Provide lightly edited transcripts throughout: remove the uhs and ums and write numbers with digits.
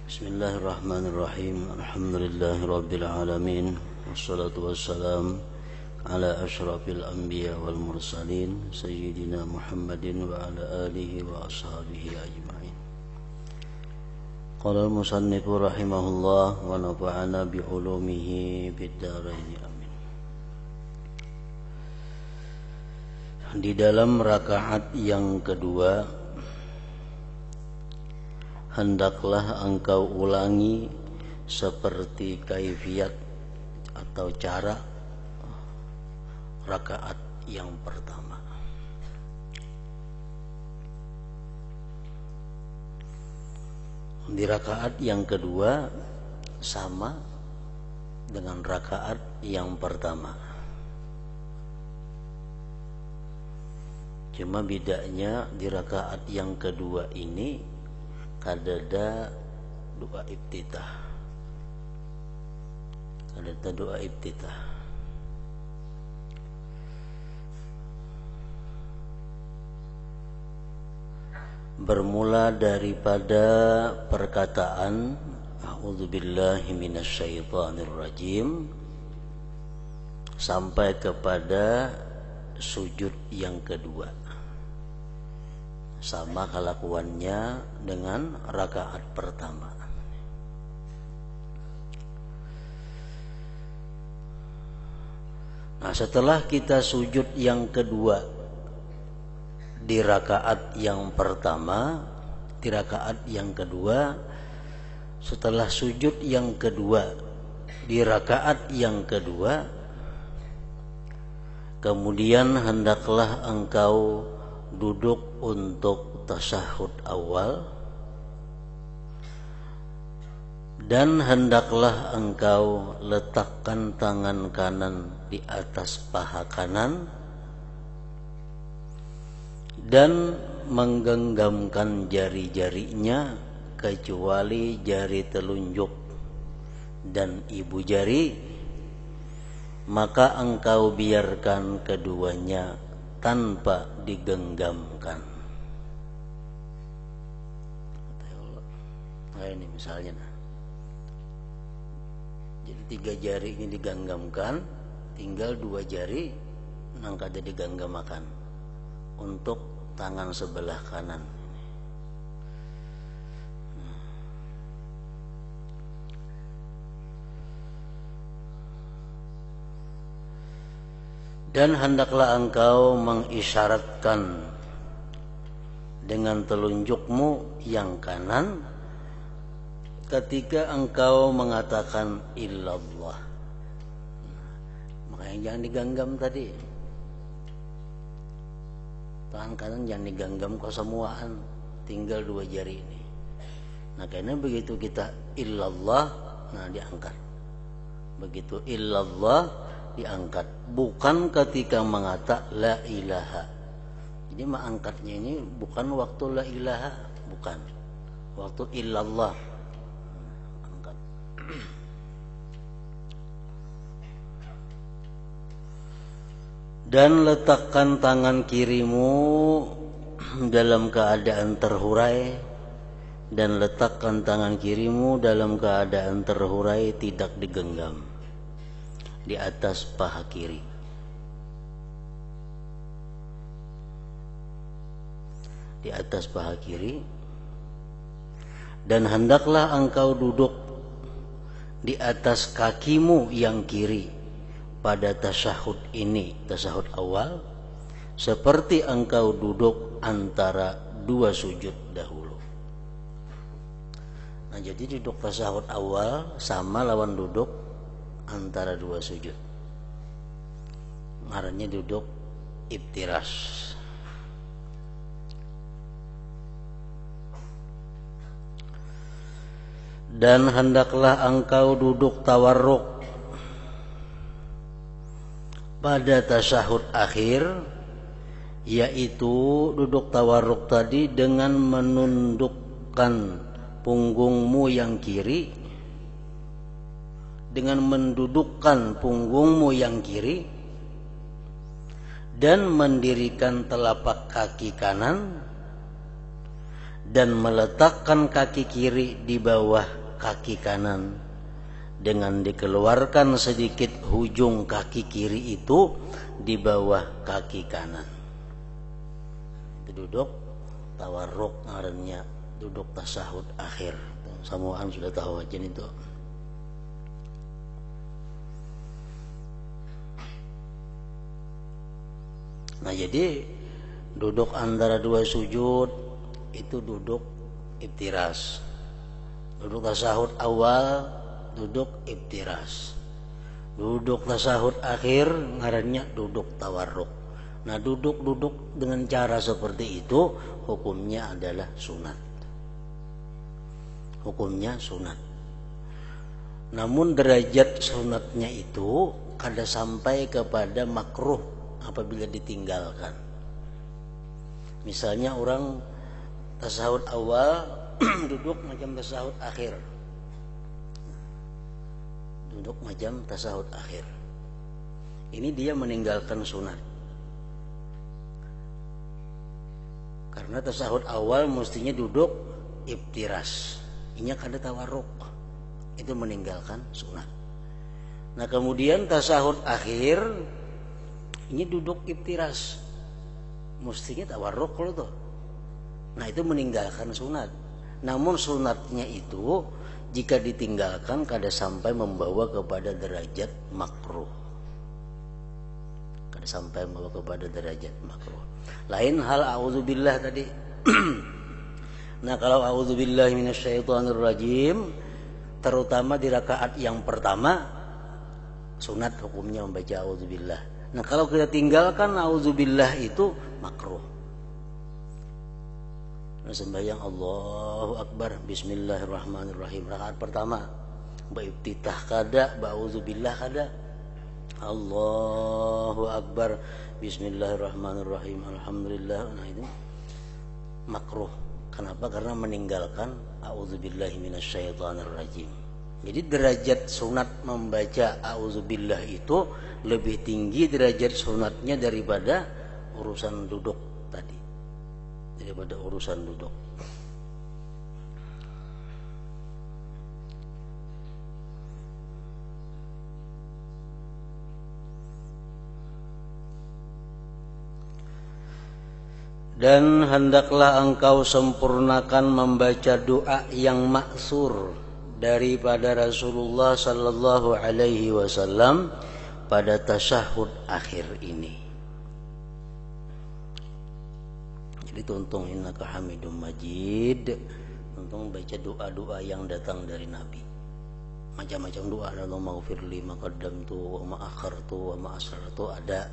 Bismillahirrahmanirrahim. Alhamdulillahirabbil alamin. Wassalatu wassalamu ala asyrafil anbiya wal mursalin sayyidina Muhammadin wa ala alihi wa ashabihi ajma'in. Qala al-musannifu rahimahullah wa nafa'ana bi ulumihi fid dharain amin. Di dalam rakaat yang kedua hendaklah engkau ulangi seperti kaifiat atau cara rakaat yang pertama. Di rakaat yang kedua sama dengan rakaat yang pertama. Cuma bedanya di rakaat yang kedua ini kadada doa iftitah. Kadada doa iftitah. Bermula daripada perkataan a'udzubillahi minasyaitonir rajim sampai kepada sujud yang kedua. Sama kelakuannya dengan rakaat pertama. Nah, setelah kita sujud yang kedua di rakaat yang pertama, di rakaat yang kedua, setelah sujud yang kedua di rakaat yang kedua, kemudian hendaklah engkau duduk untuk tasyahud awal dan hendaklah engkau letakkan tangan kanan di atas paha kanan dan menggenggamkan jari-jarinya kecuali jari telunjuk dan ibu jari, maka engkau biarkan keduanya tanpa digenggamkan. Nah, ini misalnya, jadi 3 jari ini digenggamkan, tinggal 2 jari nang kada digenggamakan untuk tangan sebelah kanan. Dan hendaklah engkau mengisyaratkan dengan telunjukmu yang kanan ketika engkau mengatakan illallah. Makanya jangan digenggam tadi. Tangan kanan jangan digenggam kesemuaan, tinggal 2 jari ini. Nah, karena begitu kita illallah, nah diangkat. Begitu illallah diangkat, bukan ketika mengata la ilaha. Jadi mengangkatnya ini bukan waktu la ilaha, bukan waktu illallah angkat. Dan letakkan tangan kirimu dalam keadaan terhurai, dan letakkan tangan kirimu dalam keadaan terhurai tidak digenggam di atas paha kiri. Di atas paha kiri. Dan hendaklah engkau duduk di atas kakimu yang kiri pada tasyahud ini, tasyahud awal, seperti engkau duduk antara 2 sujud dahulu. Nah, jadi duduk tasyahud awal sama lawan duduk antara 2 sujud. Ngarannya duduk iftirash. Dan hendaklah engkau duduk tawarruk pada tasyahud akhir, yaitu duduk tawarruk tadi dengan menundukkan punggungmu yang kiri, dengan mendudukkan punggungmu yang kiri dan mendirikan telapak kaki kanan dan meletakkan kaki kiri di bawah kaki kanan dengan dikeluarkan sedikit ujung kaki kiri itu di bawah kaki kanan. Itu duduk tawarruk ngarannya, duduk tasahud akhir. Samuan sudah tahu aja itu. Nah, jadi duduk antara dua sujud itu duduk iftiras. Duduk tasahud awal duduk iftiras. Duduk tasahud akhir ngarannya duduk tawarruk. Nah, duduk dengan cara seperti itu hukumnya adalah sunat. Hukumnya sunat. Namun derajat sunatnya itu kada sampai kepada makruh apabila ditinggalkan. Misalnya orang tasahud awal duduk macam tasahud akhir. Duduk macam tasahud akhir. Ini dia meninggalkan sunat. Karena tasahud awal mestinya duduk iftiras. Ini kada tawarruk. Itu meninggalkan sunat. Nah, kemudian tasahud akhir ini duduk iftiras. Mestinya tawarruk kalau tuh. Nah, itu meninggalkan sunat. Namun sunatnya itu jika ditinggalkan kada sampai membawa kepada derajat makruh. Kada sampai membawa kepada derajat makruh. Lain hal a'udzubillah tadi. Nah, kalau a'udzubillahi minasyaitonirrajim terutama di rakaat yang pertama sunat hukumnya membaca a'udzubillah. Nah, kalau kita tinggalkan a'udzubillah itu makruh. Nah, sembahyang Allahu Akbar Bismillahirrahmanirrahim rakaat pertama baiftitah kada, ba'udzubillah kada. Allahu Akbar Bismillahirrahmanirrahim Alhamdulillah. Nah, itu makruh. Kenapa? Karena meninggalkan a'udzubillahi minasyaitonirrajim. Jadi derajat sunat membaca a'udzubillah itu lebih tinggi derajat sunatnya daripada urusan duduk tadi. Daripada urusan duduk. Dan hendaklah engkau sempurnakan membaca doa yang maksur daripada Rasulullah sallallahu alaihi wasallam pada tasyahud akhir ini. Jadi tuntung innaka hamidum majid, tuntung baca doa-doa yang datang dari Nabi. Macam-macam doa, Allahumma ghfirli ma qaddamtu wa ma akhartu wa ma asrartu ada.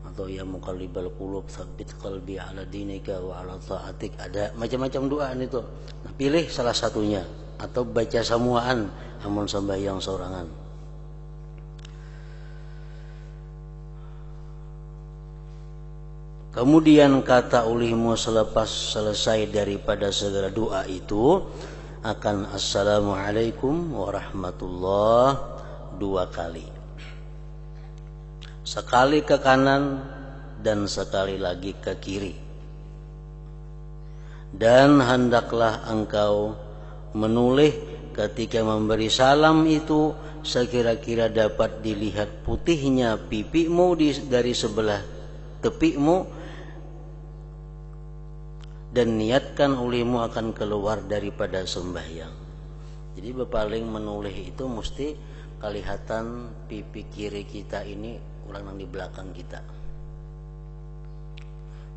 Atau ya muqallibal qulub tsabbit qalbi ala dinika wa ala ta'atik ada. Macam-macam doa itu. Nah, pilih salah satunya atau baca samuaan amun sembahyang sorangan. Kemudian kata ulihmu selepas selesai daripada segala doa itu akan assalamualaikum warahmatullah 2 kali. Sekali ke kanan dan sekali lagi ke kiri. Dan hendaklah engkau menoleh ketika memberi salam itu sekira-kira dapat dilihat putihnya pipimu dari sebelah tepimu, dan niatkan ulihmu akan keluar daripada sembahyang. Jadi berpaling menoleh itu mesti kelihatan pipi kiri kita ini orang yang di belakang kita.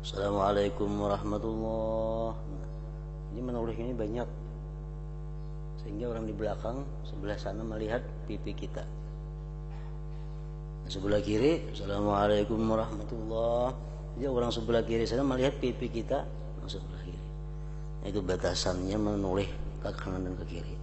Assalamualaikum warahmatullahi. Ini menoleh ini banyak sehingga orang di belakang sebelah sana melihat pipi kita. Sebelah kiri Assalamualaikum warahmatullahi. Jadi orang sebelah kiri sana melihat pipi kita sebelah kiri. Itu batasannya menoleh ke kanan dan ke kiri.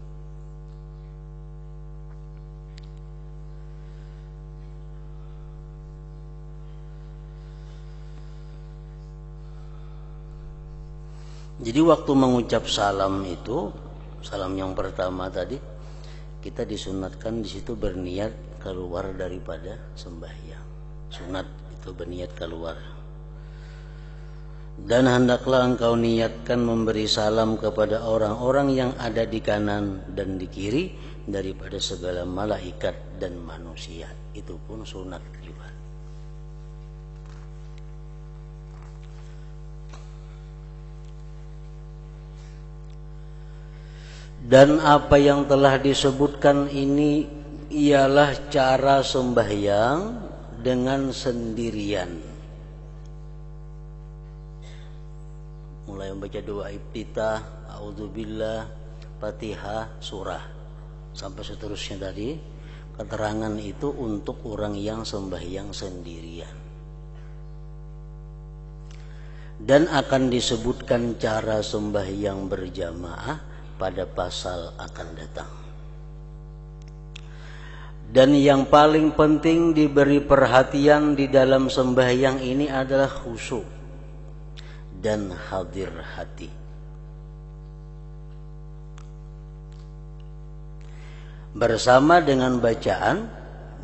Jadi waktu mengucap salam itu, salam yang pertama tadi, kita disunatkan di situ berniat keluar daripada sembahyang. Sunat itu berniat keluar. Dan hendaklah engkau niatkan memberi salam kepada orang-orang yang ada di kanan dan di kiri daripada segala malaikat dan manusia. Itu pun sunat juga. Dan apa yang telah disebutkan ini ialah cara sembahyang dengan sendirian. Mulai membaca doa iftitah, a'udzubillah, Fatihah, surah, sampai seterusnya tadi. Keterangan itu untuk orang yang sembahyang sendirian. Dan akan disebutkan cara sembahyang berjamaah pada pasal akan datang. Dan yang paling penting diberi perhatian di dalam sembahyang ini adalah khusyuk dan hadir hati. Bersama dengan bacaan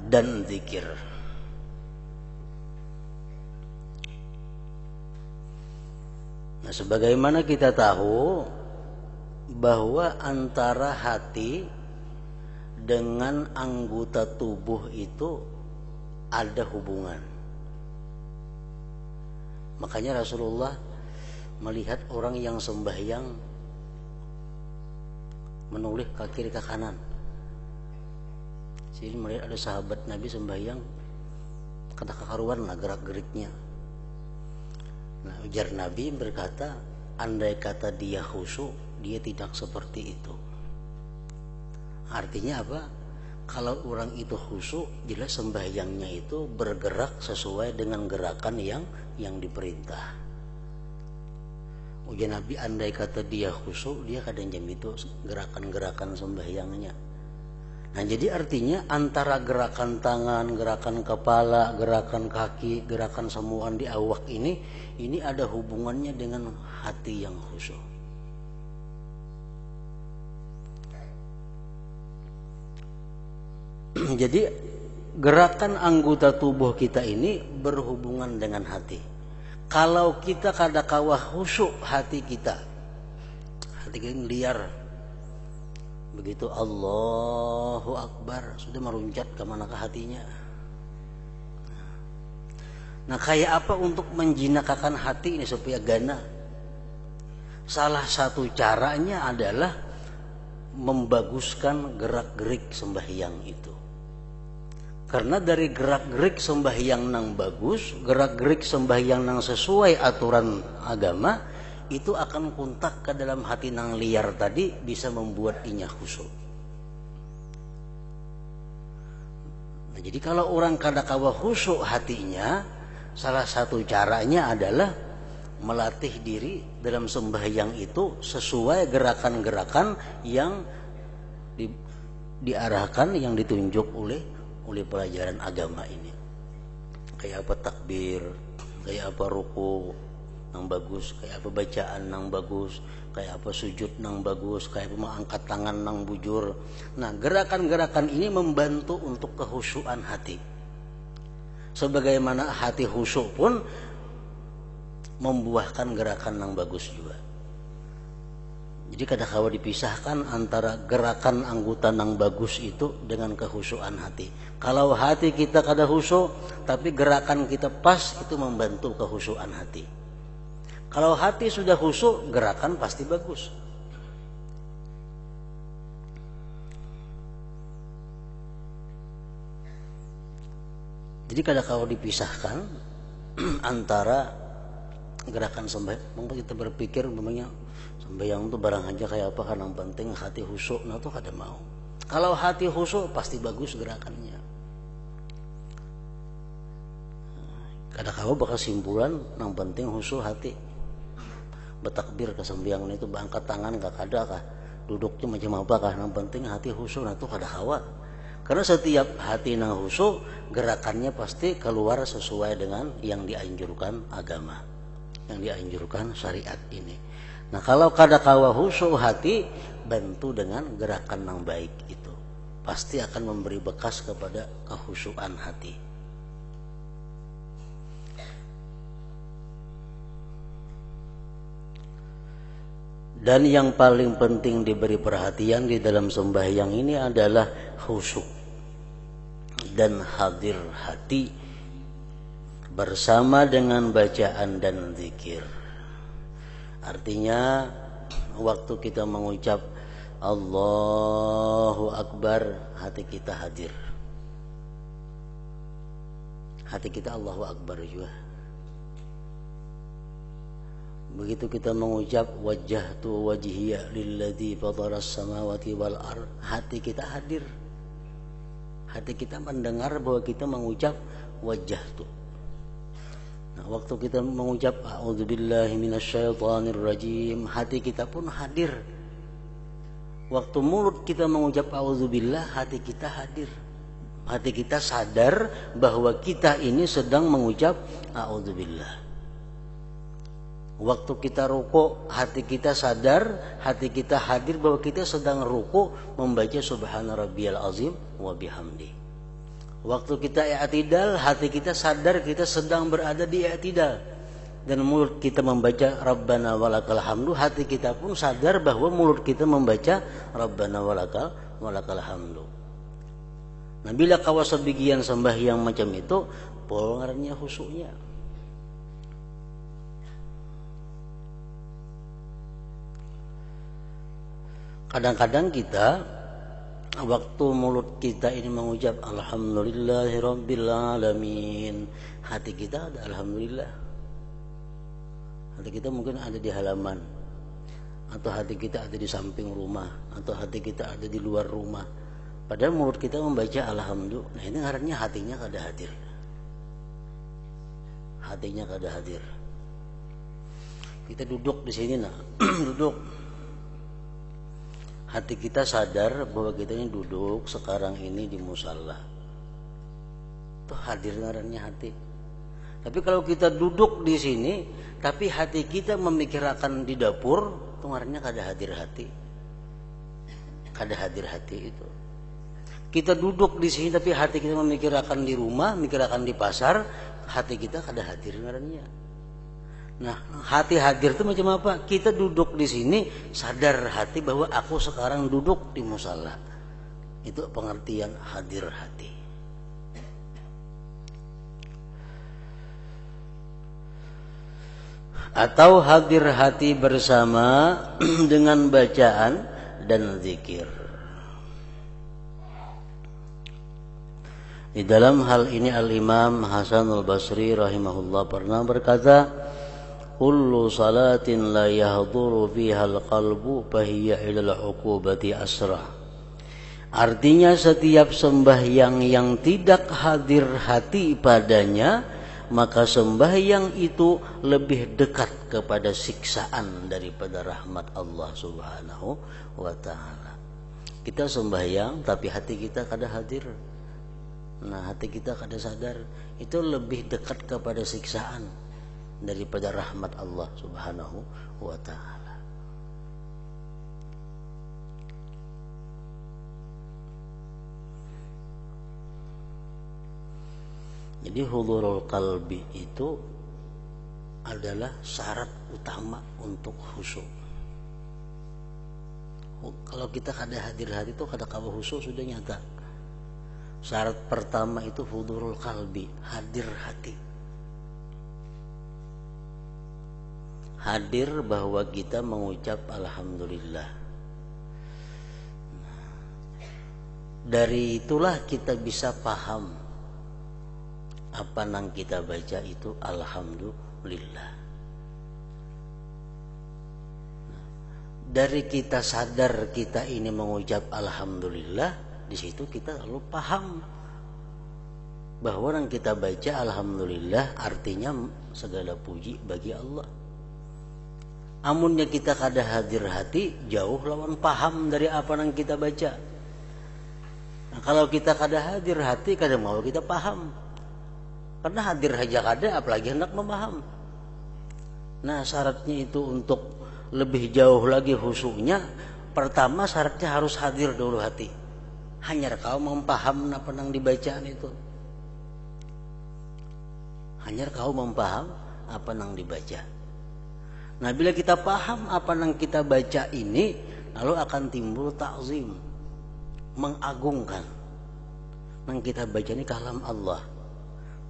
dan zikir. Nah, sebagaimana kita tahu bahwa antara hati dengan anggota tubuh itu ada hubungan. Makanya Rasulullah melihat orang yang sembahyang menoleh ke kiri ke kanan. Jadi melihat ada sahabat Nabi sembahyang, kata kekaruan lah gerak-geriknya. Nah, ujar Nabi berkata, andai kata dia khusyuk, dia tidak seperti itu. Artinya apa? Kalau orang itu khusyuk, jelas sembahyangnya itu bergerak sesuai dengan gerakan yang diperintah. Ujar Nabi, andai kata dia khusyuk, dia kadang jam itu gerakan-gerakan sembahyangnya. Nah, jadi artinya antara gerakan tangan, gerakan kepala, gerakan kaki, gerakan semuaan di awak ini ada hubungannya dengan hati yang khusyuk. Jadi gerakan anggota tubuh kita ini berhubungan dengan hati. Kalau kita kadakawah khusyuk hati kita liar, begitu Allahu Akbar sudah meruncat kemana ke hatinya. Nah, kayak apa untuk menjinakakan hati ini supaya gana? Salah satu caranya adalah membaguskan gerak-gerik sembahyang itu. Karena dari gerak-gerik sembahyang nang bagus, gerak-gerik sembahyang nang sesuai aturan agama, itu akan kuntak ke dalam hati nang liar tadi, bisa membuat inya khusyuk. Nah, jadi kalau orang kadakawa khusyuk hatinya, salah satu caranya adalah melatih diri dalam sembahyang itu sesuai gerakan-gerakan yang diarahkan, yang ditunjuk oleh pelajaran agama ini. Kayak apa takbir, kayak apa ruku nang bagus, kayak apa bacaan nang bagus, kayak apa sujud nang bagus, kayak apa mengangkat tangan nang bujur. Nah, gerakan-gerakan ini membantu untuk kekhusyuan hati. Sebagaimana hati khusyuk pun membuahkan gerakan nang bagus juga. Jadi kadang-kadang dipisahkan antara gerakan anggota nang bagus itu dengan kekhusyuan hati. Kalau hati kita kada khusyuk, tapi gerakan kita pas, itu membantu kekhusyuan hati. Kalau hati sudah khusyuk, gerakan pasti bagus. Jadi kadang-kadang dipisahkan antara gerakan sembahyang. Mungkin kita berpikir memangnya sembahyang itu barang aja kayak apa, kan yang penting hati khusyuk, nah tuh kada mau. Kalau hati khusyuk pasti bagus gerakannya. Kadang-kadang bakal simpulan yang penting khusyuk hati. Bertakbir ke sembahyang itu angkat tangan gak kada kah, duduknya macam apa kah, yang penting hati khusyuk, nah tuh kada hawa. Karena setiap hati nang khusyuk, gerakannya pasti keluar sesuai dengan yang dianjurkan agama, yang dianjurkan syariat ini. Nah, kalau kadakawa khusyuk hati, bantu dengan gerakan yang baik itu, pasti akan memberi bekas kepada kekhusyuan hati. Dan yang paling penting diberi perhatian di dalam sembahyang ini adalah khusyuk dan hadir hati bersama dengan bacaan dan zikir. Artinya waktu kita mengucap Allahu Akbar, hati kita hadir. Hati kita Allahu Akbar juga. Begitu kita mengucap wajjahtu wajhiya lilladzi fataras samawati wal ard, hati kita hadir. Hati kita mendengar bahwa kita mengucap wajjahtu. Nah, waktu kita mengucap a'udzubillahi minasyaitonir rajim, hati kita pun hadir. Waktu mulut kita mengucap a'udzubillah, hati kita hadir. Hati kita sadar bahwa kita ini sedang mengucap a'udzubillah. Waktu kita ruku, hati kita sadar, hati kita hadir bahwa kita sedang ruku membaca subhana rabbiyal azim wa bihamdi. Waktu kita i'tidal, hati kita sadar kita sedang berada di i'tidal. Dan mulut kita membaca rabbana walakal hamdu, hati kita pun sadar bahwa mulut kita membaca rabbana walakal hamdu. Nah, bila kawas sebagian sembahyang macam itu, polngarnya khusyuknya. Kadang-kadang kita waktu mulut kita ini mengucap alhamdulillahirabbil alamin, hati kita ada alhamdulillah. Hati kita mungkin ada di halaman, atau hati kita ada di samping rumah, atau hati kita ada di luar rumah. Padahal mulut kita membaca alhamdulillah. Nah, ini ngarannya hatinya kada hadir. Hatinya kada hadir. Kita duduk di sini duduk. Hati kita sadar bahwa kita ini duduk sekarang ini di musala. Itu hadir ngarannya hati. Tapi kalau kita duduk di sini, tapi hati kita memikirkan di dapur, itu ngarannya kada hadir hati. Kada hadir hati itu. Kita duduk di sini, tapi hati kita memikirkan di rumah, memikirkan di pasar, hati kita kada hadir ngarannya. Nah, hati hadir itu macam apa? Kita duduk di sini, sadar hati bahwa aku sekarang duduk di musala. Itu pengertian hadir hati. Atau hadir hati bersama dengan bacaan dan zikir. Di dalam hal ini Al-Imam Hasanul Basri rahimahullah pernah berkata, kullu salatin la yahduru fiha al-qalbu fahiya ila al-uqubati asra. Artinya setiap sembahyang yang tidak hadir hati padanya, maka sembahyang itu lebih dekat kepada siksaan daripada rahmat Allah Subhanahu wa taala. Kita sembahyang tapi hati kita kada hadir. Nah, hati kita kada sadar, itu lebih dekat kepada siksaan daripada rahmat Allah Subhanahu wa taala. Jadi hudurul qalbi itu adalah syarat utama untuk khusyuk. Kalau kita kada hadir hati itu kada kawa khusyuk sudah nyata. Syarat pertama itu hudurul qalbi, hadir hati. Hadir bahwa kita mengucap alhamdulillah. Dari itulah kita bisa paham apa yang kita baca itu alhamdulillah. Dari kita sadar kita ini mengucap alhamdulillah, di situ kita lalu paham bahwa yang kita baca alhamdulillah artinya segala puji bagi Allah. Amunnya kita kada hadir hati, jauh lawan paham dari apa yang kita baca. Nah, kalau kita kada hadir hati, kada mau kita paham. Karena hadir aja kada, apalagi hendak memaham. Nah, syaratnya itu untuk lebih jauh lagi khusyuknya, pertama syaratnya harus hadir dulu hati. Hanya kau mempaham apa yang dibacaan itu. Hanya kau mempaham apa yang dibaca. Nah, bila kita paham apa yang kita baca ini, lalu akan timbul ta'zim, mengagungkan. Yang kita baca ini kalam Allah,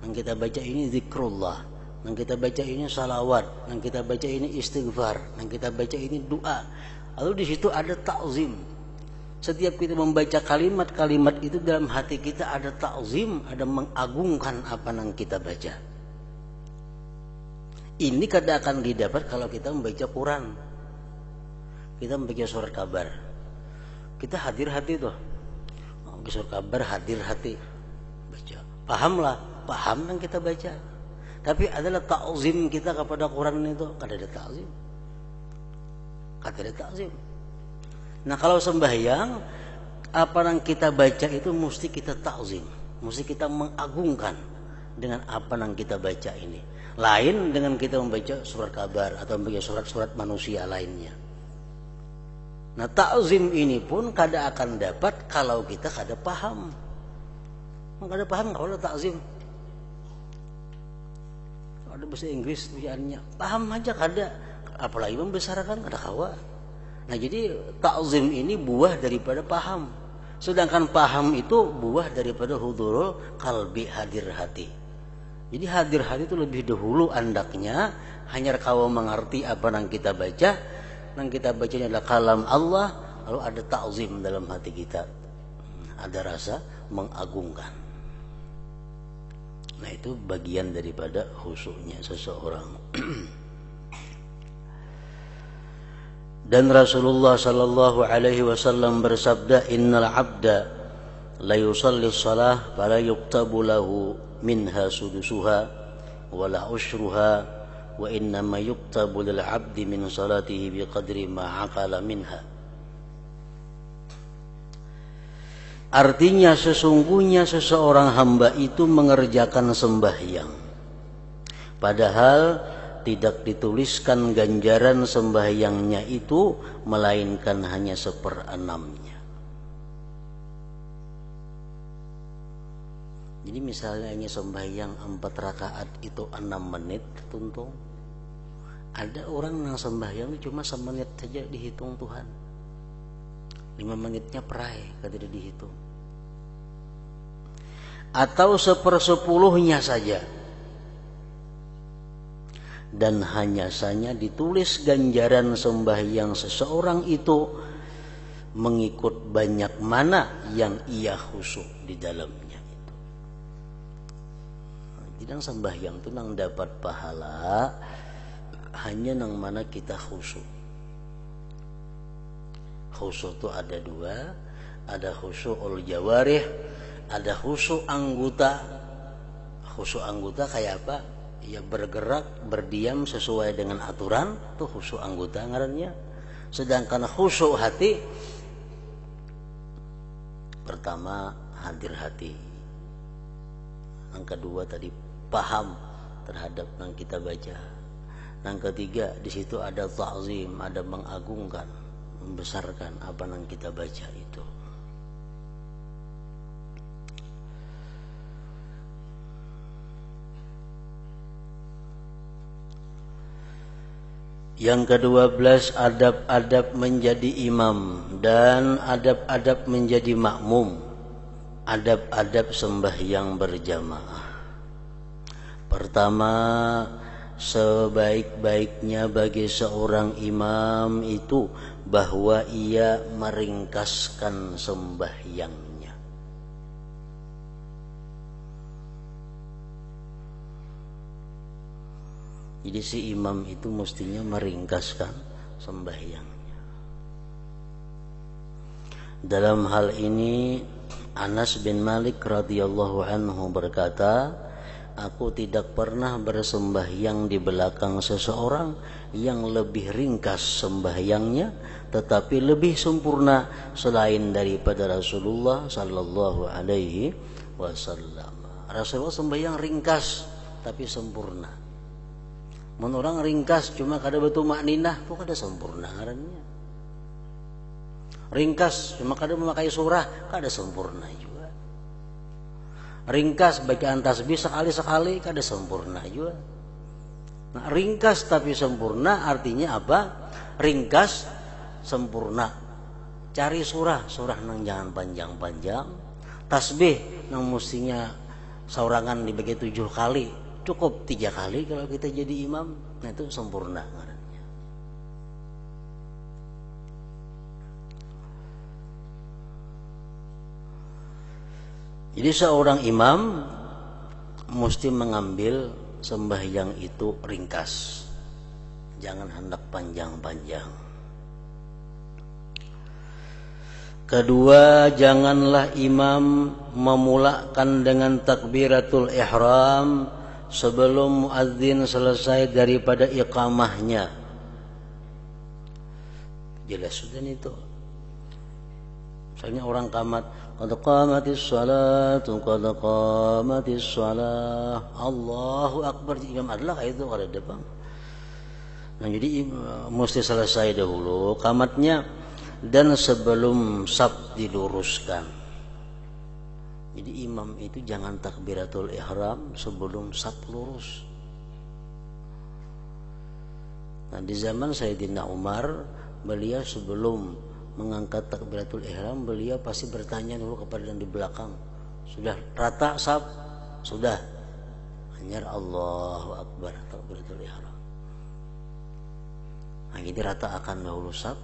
yang kita baca ini zikrullah, yang kita baca ini salawat, yang kita baca ini istighfar, yang kita baca ini doa. Lalu di situ ada ta'zim. Setiap kita membaca kalimat-kalimat itu, dalam hati kita ada ta'zim, ada mengagungkan apa yang kita baca. Ini kadang akan didapat kalau kita membaca Quran. Kita membaca surat kabar, kita hadir hati tuh. Surat kabar hadir hati, baca. Paham yang kita baca. Tapi adalah ta'zim kita kepada Quran itu, kada ada ta'zim. Kada ada ta'zim. Nah, kalau sembahyang, apa yang kita baca itu mesti kita ta'zim, mesti kita mengagungkan dengan apa yang kita baca ini. Lain dengan kita membaca surat kabar atau membaca surat-surat manusia lainnya. Nah, ta'zim ini pun kada akan dapat kalau kita kada paham. Kada paham kalau ta'zim. Ada bahasa Inggris bacaannya, paham aja kada, apalagi membesarkan kada kawa. Nah, jadi ta'zim ini buah daripada paham. Sedangkan paham itu buah daripada hudurul qalbi, hadir hati. Jadi hadir hati itu lebih dahulu andaknya, hanya kau mengerti apa yang kita baca. Yang kita bacanya adalah kalam Allah, lalu ada ta'zim dalam hati kita, ada rasa mengagungkan. Nah, itu bagian daripada khusyuknya seseorang. Dan Rasulullah sallallahu alaihi wasallam bersabda, innal abda la yusalli shalah fala yuktabu lahu minha sudusuha wala ushruha wa innama yuktabu lil abdi min salatihi biqadri ma aqala minha. Artinya sesungguhnya seseorang hamba itu mengerjakan sembahyang, padahal tidak dituliskan ganjaran sembahyangnya itu, melainkan hanya 1/6-nya. Jadi misalnya hanya sembahyang 4 rakaat itu 6 menit tuntung. Ada orang yang sembahyang cuma 1 menit saja dihitung Tuhan. 5 menitnya perai, tidak dihitung. Atau 1/10-nya saja. Dan hanya saja ditulis ganjaran sembahyang seseorang itu mengikut banyak mana yang ia khusyuk di dalamnya. Jadi sembahyang itu nang dapat pahala hanya nang mana kita khusyuk. Khusyuk itu ada 2, ada khusyukul jawarih, ada khusyuk anggota. Khusyuk anggota kayak apa? Ya bergerak, berdiam sesuai dengan aturan, itu khusyuk anggota ngarannya. Sedangkan khusyuk hati, pertama hadir hati, yang kedua tadi paham terhadap yang kita baca, yang ketiga di situ ada ta'zim, ada mengagungkan, membesarkan apa yang kita baca itu. Yang ke-12, adab-adab menjadi imam dan adab-adab menjadi makmum. Adab-adab sembahyang berjamaah. Pertama, sebaik-baiknya bagi seorang imam itu bahwa ia meringkaskan sembahyangnya. Jadi si imam itu mestinya meringkaskan sembahyangnya. Dalam hal ini Anas bin Malik radhiyallahu anhu berkata, aku tidak pernah bersembahyang di belakang seseorang yang lebih ringkas sembahyangnya tetapi lebih sempurna selain daripada Rasulullah sallallahu alaihi wasallam. Rasulullah sembahyang ringkas tapi sempurna. Mun orang ringkas cuma kada betul makninah tu kada sempurna ngarannya. Ringkas cuma kada memakai surah kada sempurna juga. Ringkas bacaan tasbih sekali-sekali kada sempurna juga. Nah, ringkas tapi sempurna artinya apa? Ringkas sempurna. Cari surah nang jangan panjang-panjang. Tasbih nang mestinya saurangan dibagi 7 kali, cukup 3 kali kalau kita jadi imam. Nah, itu sempurna ngarannya. Jadi seorang imam mesti mengambil sembahyang itu ringkas, jangan hendak panjang-panjang. Kedua, janganlah imam memulakan dengan takbiratul ihram sebelum muadzin selesai daripada iqamahnya. Jelas sudah itu. Misalnya orang qamat, qad qamatis salatu, qad qamatis salah, Allahu akbar, imam adalah itu kada depan. Nah, jadi mesti selesai dahulu qamatnya dan sebelum saf diluruskan. Jadi imam itu jangan takbiratul ihram sebelum saf lurus. Nah, di zaman Sayyidina Umar, beliau sebelum mengangkat takbiratul ihram, beliau pasti bertanya dulu kepada yang di belakang, sudah rata saf? Sudah. Hanya Allahu akbar takbiratul ihram. Nah, jadi rata akan dahulu saf,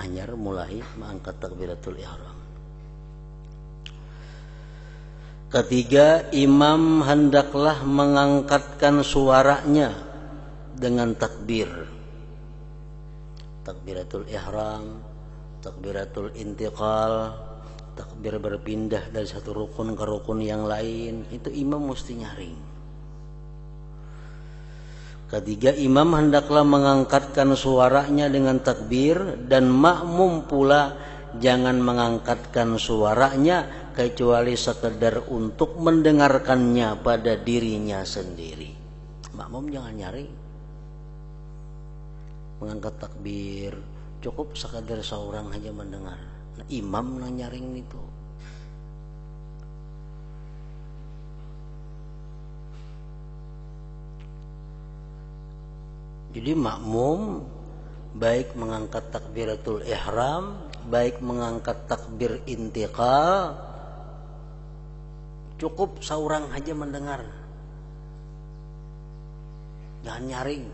hanya mulai mengangkat takbiratul ihram. Ketiga, imam hendaklah mengangkatkan suaranya dengan takbir. Takbiratul ihram, takbiratul intiqal, takbir berpindah dari satu rukun ke rukun yang lain, itu imam mesti nyaring. Ketiga, imam hendaklah mengangkatkan suaranya dengan takbir, dan makmum pula jangan mengangkatkan suaranya kecuali sekedar untuk mendengarkannya pada dirinya sendiri. Makmum jangan nyaring. Mengangkat takbir cukup sekadar seorang aja mendengar. Nah, imam nang nyaring itu. Jadi makmum baik mengangkat takbiratul ihram, baik mengangkat takbir intiqal, cukup seorang aja mendengar. Jangan nyaring.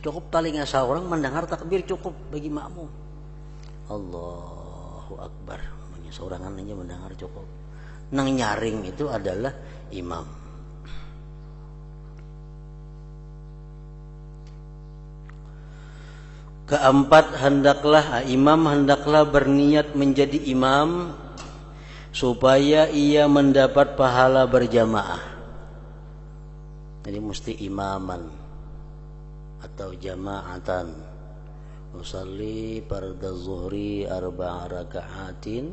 Cukup palingnya seorang mendengar takbir cukup bagi makmum. Allahu akbar, seorangan aja mendengar cukup. Nang nyaring itu adalah imam. Keempat, imam hendaklah berniat menjadi imam supaya ia mendapat pahala berjamaah. Jadi mesti imaman atau jama'atan. Usalli farda zuhri 4 raka'atin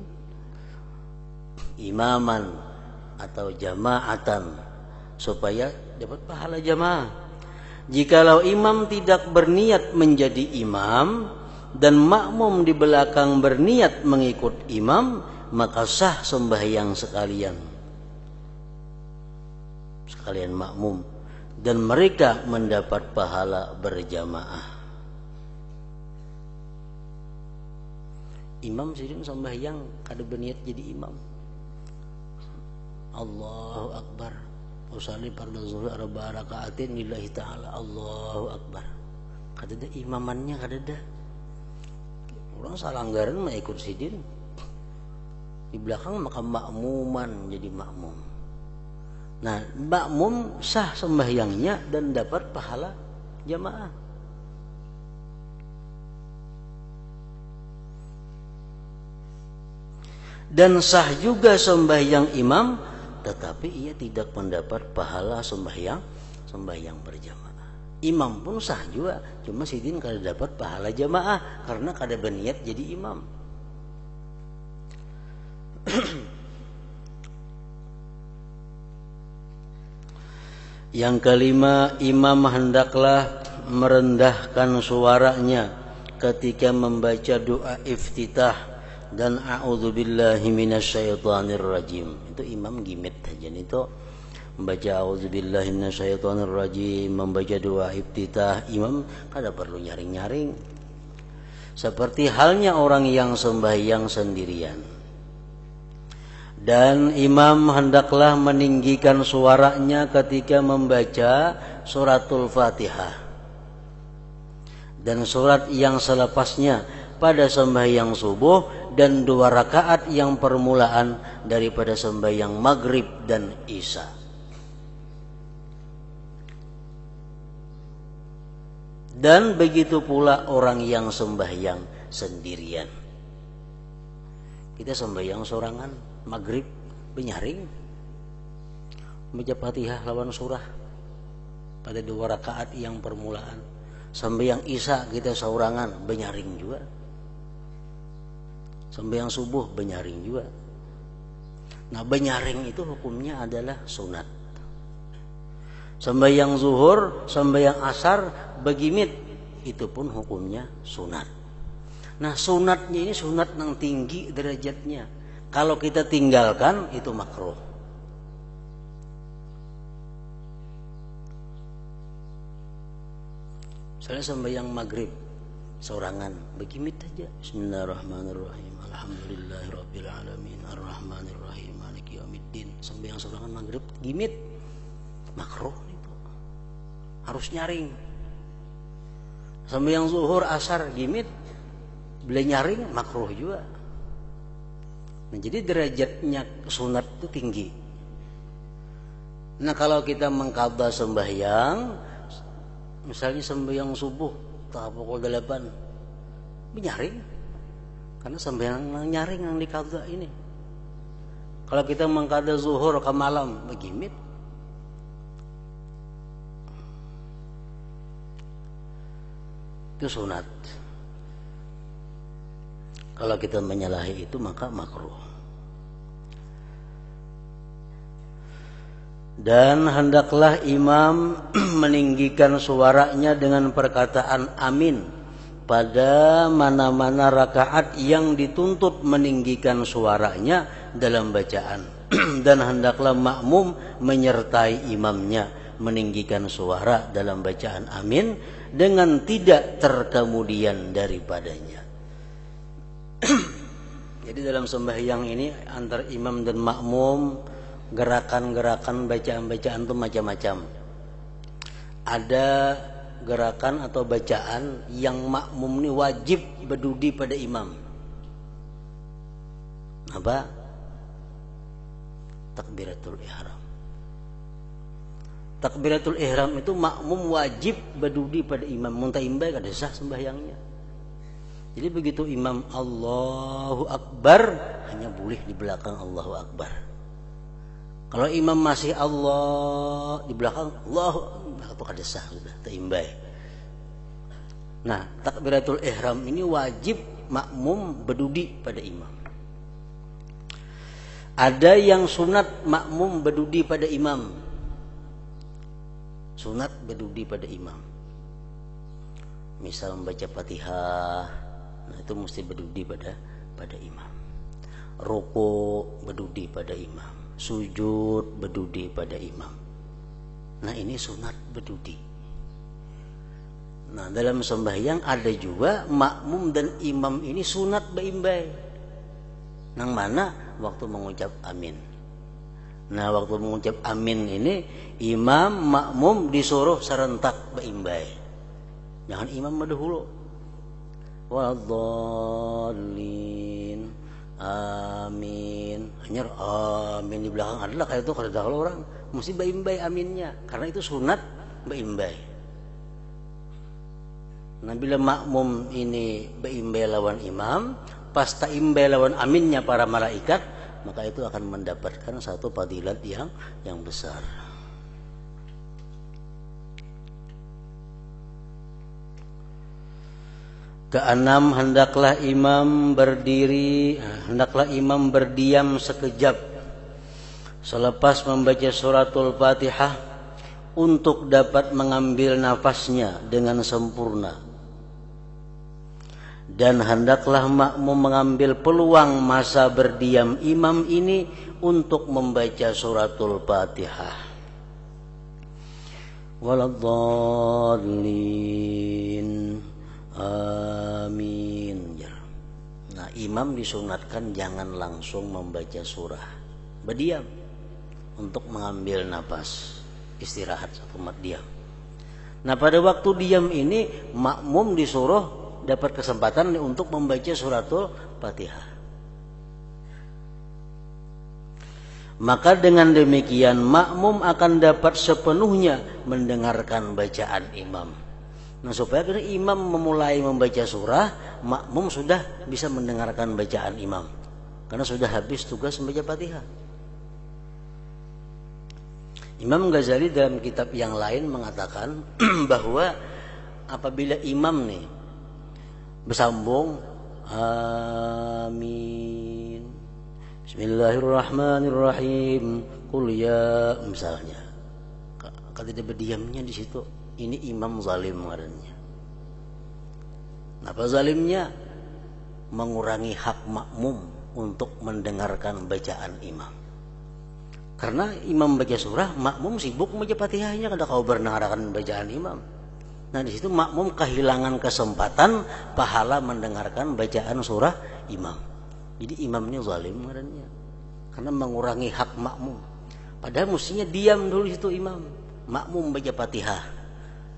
imaman atau jama'atan supaya dapat pahala jamaah. Jikalau imam tidak berniat menjadi imam dan makmum di belakang berniat mengikut imam, maka sah sembahyang sekalian makmum, dan mereka mendapat pahala berjamaah. Imam sidin sembahyang kada berniat jadi imam, Allahu akbar, usalli fardu zuhur 4 rakaatin lillahi ta'ala, Allahu akbar. Kada ada imamannya, kada ada. Orang salanggaran mah ikut sidin. Di belakang maka makmuman jadi makmum. Nah, makmum sah sembahyangnya dan dapat pahala jamaah. Dan sah juga sembahyang imam, tetapi ia tidak mendapat pahala sembahyang berjamaah. Imam pun sah juga, cuma sidin kada dapat pahala jamaah karena kada berniat jadi imam. Yang kelima, imam hendaklah merendahkan suaranya ketika membaca doa iftitah dan a'udzubillahi minasyaitonir rajim. Itu imam gimit saja itu membaca auzubillahi minasyaitonirrajim, membaca doa iftitah, imam kada perlu nyaring-nyaring. Seperti halnya orang yang sembahyang sendirian. Dan imam hendaklah meninggikan suaranya ketika membaca suratul Fatihah dan surat yang selepasnya pada sembahyang subuh dan 2 rakaat yang permulaan daripada sembahyang maghrib dan isya. Dan begitu pula orang yang sembahyang sendirian. Kita sembahyang sorangan maghrib benyaring membaca Fatihah lawan surah pada 2 rakaat yang permulaan. Sembahyang isya kita saurangan benyaring juga. Sembahyang subuh benyaring juga. Nah, benyaring itu hukumnya adalah sunat. Sembahyang zuhur, sembahyang asar begimit itu pun hukumnya sunat. Nah, sunatnya ini sunat yang tinggi derajatnya. Kalau kita tinggalkan itu makruh. Misalnya sembahyang maghrib sorangan begimit aja. Bismillahirrahmanirrahim. Alhamdulillahirabbil alamin arrahmanirrahim maliki yaumiddin. Sembahyang sorangan maghrib gimit makruh itu. Harus nyaring. Sembahyang zuhur asar gimit boleh nyaring makruh juga. Nah, jadi derajatnya sunat itu tinggi. Nah, kalau kita mengqadha sembahyang, misalnya sembahyang subuh tak pukul 8 menyaring, karena sembahyang nyaring yang diqadha ini. Kalau kita mengqadha zuhur ke malam begimit, itu sunat. Kalau kita menyalahi itu maka makruh. Dan hendaklah imam meninggikan suaranya dengan perkataan amin pada mana-mana rakaat yang dituntut meninggikan suaranya dalam bacaan. Dan hendaklah makmum menyertai imamnya meninggikan suara dalam bacaan amin dengan tidak terkemudian daripadanya. Jadi dalam sembahyang ini antar imam dan makmum gerakan-gerakan bacaan-bacaan itu macam-macam. Ada gerakan atau bacaan yang makmum ini wajib berdudi pada imam. Apa? Takbiratul ihram. Takbiratul ihram itu makmum wajib berdudi pada imam. Muntah imbai kada sah sembahyangnya. Jadi begitu imam Allahu Akbar hanya boleh di belakang Allahu Akbar. Kalau imam masih Allah di belakang Allahu itu kada sah sudah terimbai. Nah, takbiratul ihram ini wajib makmum berdudi pada imam. Ada yang sunat makmum berdudi pada imam. Sunat berdudi pada imam. Misal membaca Fatihah, nah itu mesti berdudi pada imam. Ruku berdudi pada imam. Sujud berdudi pada imam. Nah, ini sunat berdudi. Nah, dalam sembahyang ada juga makmum dan imam ini sunat beimbai. Nang mana waktu mengucap amin. Nah, waktu mengucap amin ini imam makmum disuruh serentak beimbai. Jangan imam dahulu. Waladhdallin amin. Hanya amin di belakang adalah kayak itu kalau orang mesti beimbai aminnya karena itu sunat beimbai. Nah, bila makmum ini beimbai lawan imam, pas taimbai lawan aminnya para malaikat, maka itu akan mendapatkan satu fadilat yang besar. Keenam, hendaklah imam berdiam sekejap selepas membaca suratul Fatihah untuk dapat mengambil nafasnya dengan sempurna. Dan hendaklah makmum mengambil peluang masa berdiam imam ini untuk membaca suratul Fatihah. waladdallin amin. Nah, imam disunatkan jangan langsung membaca surah, berdiam untuk mengambil napas, istirahat satu mat diam. Nah, pada waktu diam ini makmum disuruh dapat kesempatan untuk membaca suratul Fatihah. Maka dengan demikian makmum akan dapat sepenuhnya mendengarkan bacaan imam. Nah, supaya imam memulai membaca surah, makmum sudah bisa mendengarkan bacaan imam, karena sudah habis tugas membaca Fatihah. Imam Ghazali dalam kitab yang lain mengatakan bahwa apabila imam nih bersambung amin bismillahirrahmanirrahim qul ya, misalnya kalau tidak berdiamnya di situ, ini imam zalim ngarannya. Apa zalimnya? Mengurangi hak makmum untuk mendengarkan bacaan imam. Karena imam baca surah, makmum sibuk membaca Fatihahnya, kada kau mendengarkan bacaan imam. Nah, di situ makmum kehilangan kesempatan pahala mendengarkan bacaan surah imam. Jadi imam ini zalim ngarannya, karena mengurangi hak makmum. Padahal mestinya diam dulu situ imam, makmum baca Fatihah.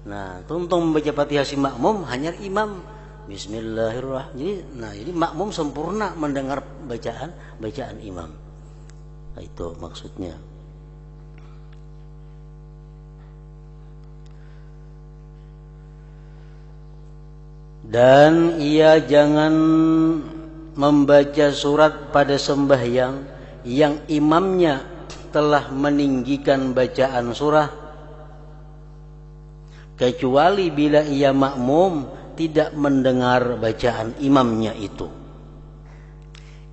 Nah, tuntung membaca Fatihah si makmum, hanya imam bismillahirrahmanirrahim. Jadi makmum sempurna mendengar bacaan imam. Nah, itu maksudnya. Dan ia jangan membaca surat pada sembahyang yang imamnya telah meninggikan bacaan surah, kecuali bila ia makmum tidak mendengar bacaan imamnya itu.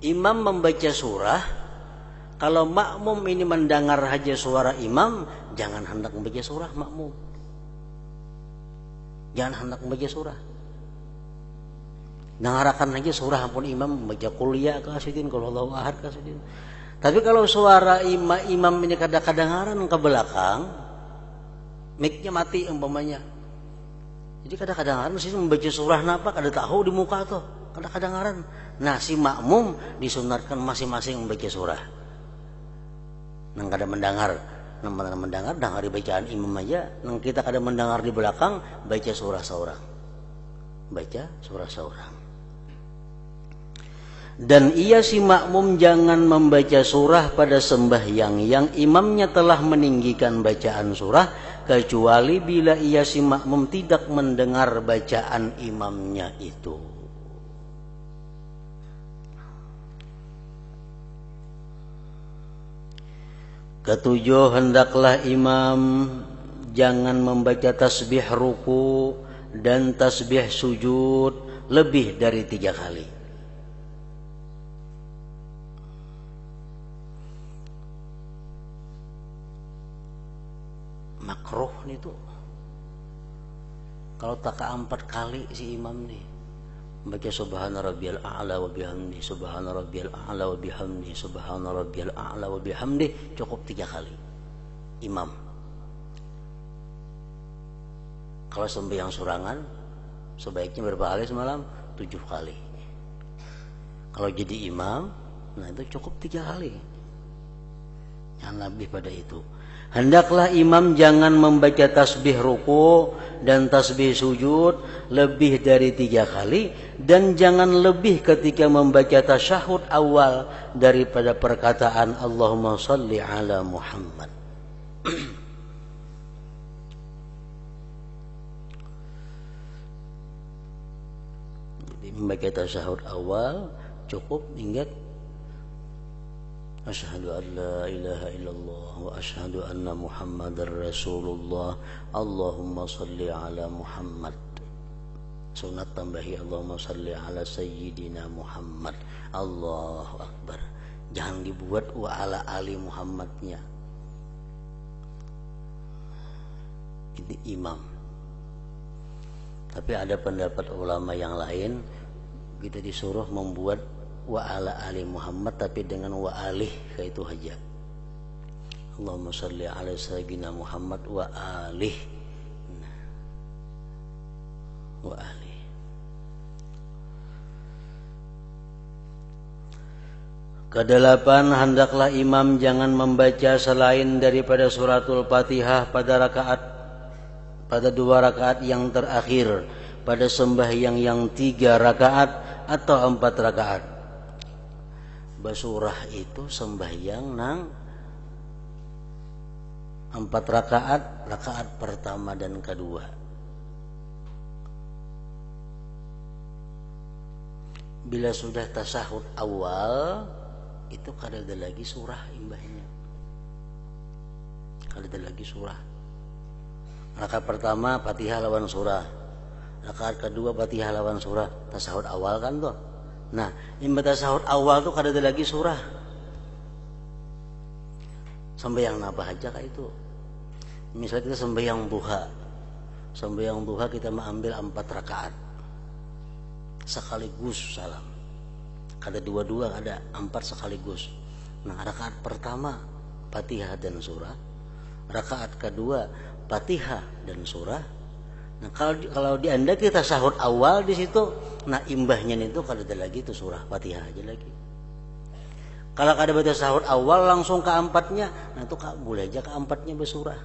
Imam membaca surah, kalau makmum ini mendengar saja suara imam, jangan hendak membaca surah makmum. Jangan hendak membaca surah. Dengarkan aja surah pun imam membaca kuliah kasidin, kalau Allahu ahad kasidin. Tapi kalau suara imam ini kadang-kadangaran ke belakang, mic-nya mati umpamanya. Jadi kadang-kadangaran sih membaca surah napa kada tahu di muka tuh, kadang-kadangaran. Nah, si makmum disunatkan masing-masing membaca surah. Nang kada mendengar, dengar bacaan imam aja. Nang kita kada mendengar di belakang, baca surah seorang. Baca surah seorang. Dan ia si makmum jangan membaca surah pada sembahyang yang imamnya telah meninggikan bacaan surah, kecuali bila ia si makmum tidak mendengar bacaan imamnya itu. Ketujuh, hendaklah imam jangan membaca tasbih ruku dan tasbih sujud lebih dari 3 kali. Makruh nih tuh. Kalau tak 4 kali si imam nih baca subhana rabbiyal a'la wa bihamdi, subhana rabbiyal a'la wa bihamdi, subhana rabbiyal a'la wa bihamdi, cukup 3 kali imam. Kalau sembahyang surangan sebaiknya berapa kali semalam? 7 kali. Kalau jadi imam, nah itu cukup 3 kali. Jangan lebih pada itu. Hendaklah imam jangan membaca tasbih ruku dan tasbih sujud lebih dari 3 kali, dan jangan lebih ketika membaca tasyahud awal daripada perkataan Allahumma salli ala Muhammad. Jadi membaca tasyahud awal cukup ingat asyhadu an la ilaha illallah wa asyhadu anna Muhammadar Rasulullah, Allahumma salli ala Muhammad. Sunat tambahi Allahumma salli ala Sayyidina Muhammad. Allahu Akbar. Jangan dibuat wa ala ali Muhammadnya. Ini imam. Tapi ada pendapat ulama yang lain, kita disuruh membuat wa ala ali Muhammad tapi dengan wa alih, kayak itu aja. Allahumma shalli ala sayyidina Muhammad wa alih. wa ahli. Kedelapan, hendaklah imam jangan membaca selain daripada suratul Fatihah pada 2 rakaat yang terakhir, pada sembahyang yang 3 rakaat atau 4 rakaat. Basurah itu sembahyang nang 4 rakaat pertama dan kedua. Bila sudah tasahud awal, itu kada ada lagi surah imbahnya. Kada ada lagi surah. Rakaat pertama Fatihah lawan surah. Rakaat kedua Fatihah lawan surah. Tasahud awal kan tuh. Nah, imbah tasahud awal tuh kada ada lagi surah. Sembahyang apa aja kayak itu. Misalnya kita sembahyang duha. Sembahyang duha kita mengambil 4 rakaat. Sekaligus salam. Kada dua-dua, ada 4 sekaligus. Nah, rakaat pertama Fatihah dan surah. Rakaat kedua Fatihah dan surah. Nah, kalau di Anda kita sahur awal di situ, nah imbahnya itu kada ada lagi itu surah Fatihah aja lagi. Kalau kada baca sahur awal langsung ke 4-nya, nah itu boleh aja ke 4-nya bersurah.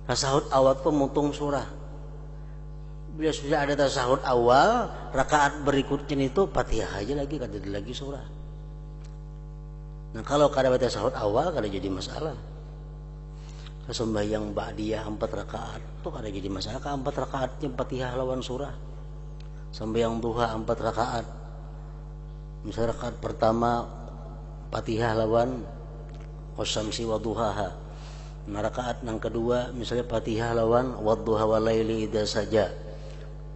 Nah, sahur awal pemutung surah. Bila sudah ada tasahud awal, rakaat berikutnya itu Fatihah aja lagi, kada ada lagi surah. Nah, kalau kada baca tasahud awal kada jadi masalah. Sembahyang ba'diyah 4 rakaat itu kada jadi masalah, ke 4 rakaatnya Fatihah lawan surah. Sembahyang duha 4 rakaat. Misal rakaat pertama Fatihah lawan wasyamsi wa duhaha. Nah, rakaat yang kedua misalnya Fatihah lawan wadduha walaili idza saja.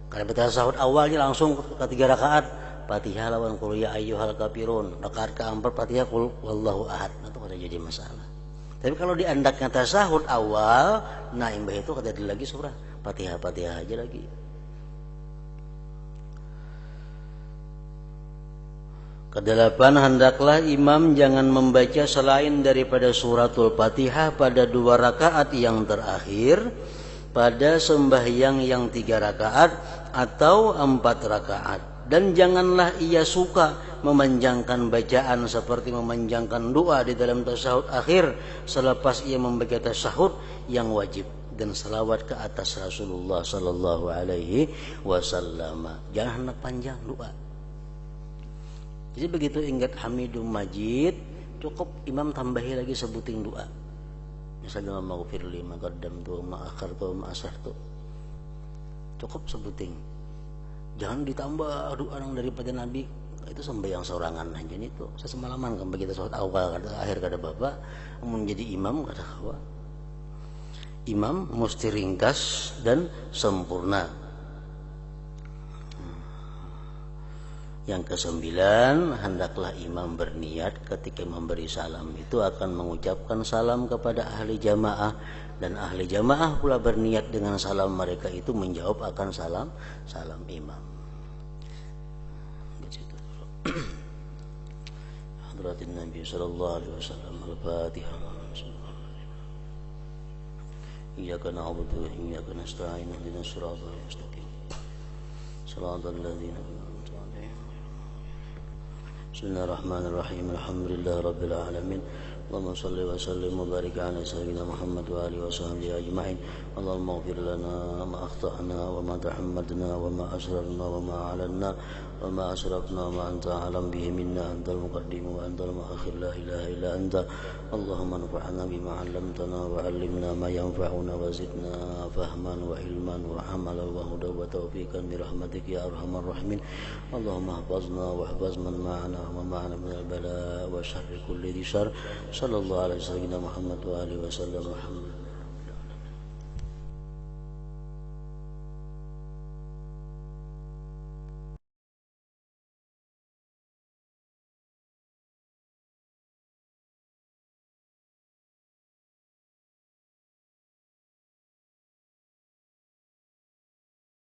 Kalau baca tasahud awalnya langsung ke 3 rakaat Fatihah lawan qul ya ayyuhal kafirun. Rakaat keempat Fatihah qul wallahu ahad. Itu kada jadi masalah. Tapi kalau diandaknya tasahud awal, nah imbah itu kada ada lagi surah. Fatihah aja lagi. Kedelapan, hendaklah imam jangan membaca selain daripada suratul Fatihah pada 2 rakaat yang terakhir, pada sembahyang yang 3 rakaat atau 4 rakaat. Dan janganlah ia suka memanjangkan bacaan seperti memanjangkan doa di dalam tasyahud akhir selepas ia membaca tasyahud yang wajib dan salawat ke atas Rasulullah sallallahu alaihi wasallam. Jangan hendak panjang doa. Jadi begitu ingat Hamidum Majid, cukup imam tambahi lagi sebuting doa. Misalnya maghfirli ma qaddamtu ma akhartu ma asrartu. Cukup sebuting. Jangan ditambah doa yang daripada Nabi. Itu sembahyang sorangan aja itu. Saya semalaman kan begitu salat awal kada akhir kada bapak menjadi imam kada kawa. Imam mesti ringkas dan sempurna. Yang ke-9, hendaklah imam berniat ketika memberi salam itu akan mengucapkan salam kepada ahli jamaah, dan ahli jamaah pula berniat dengan salam mereka itu menjawab akan salam imam. Hadratin Nabi sallallahu alaihi wasallam. Al-Fatihah. Iyyaka na'budu wa iyyaka nasta'in. Ihdinas siratal mustaqim. Shiratal ladzina an'amta 'alaihim. Bismillahirrahmanirrahim. Alhamdulillahi rabbil alamin. Allahumma shalli wa sallim wa barik ala sayyidina Muhammad wa alihi wa sahbihi ajma'in. Allahumma ighfir lana ma akhta'na wa ma tahammadna wa ma asrarna wa ma a'lanna wa ma asrafna wa ma anta alam bihi minna antal muqaddim wa antal muakhir la ilaha illa anta. Allahumma anfa'na bima 'allamtana wa 'allimna ma yanfa'una wa zidna fahman wa ilman wa amalan wa hudan wa tawfiqan bi rahmatik ya arhamar rahimin. Allahumma ihfazna wa ihfaz man ma'ana wa ma'ana min al-bala wa syarri kulli dzar. Sallallahu alaihi wasallam Muhammad wa alihi wasallam.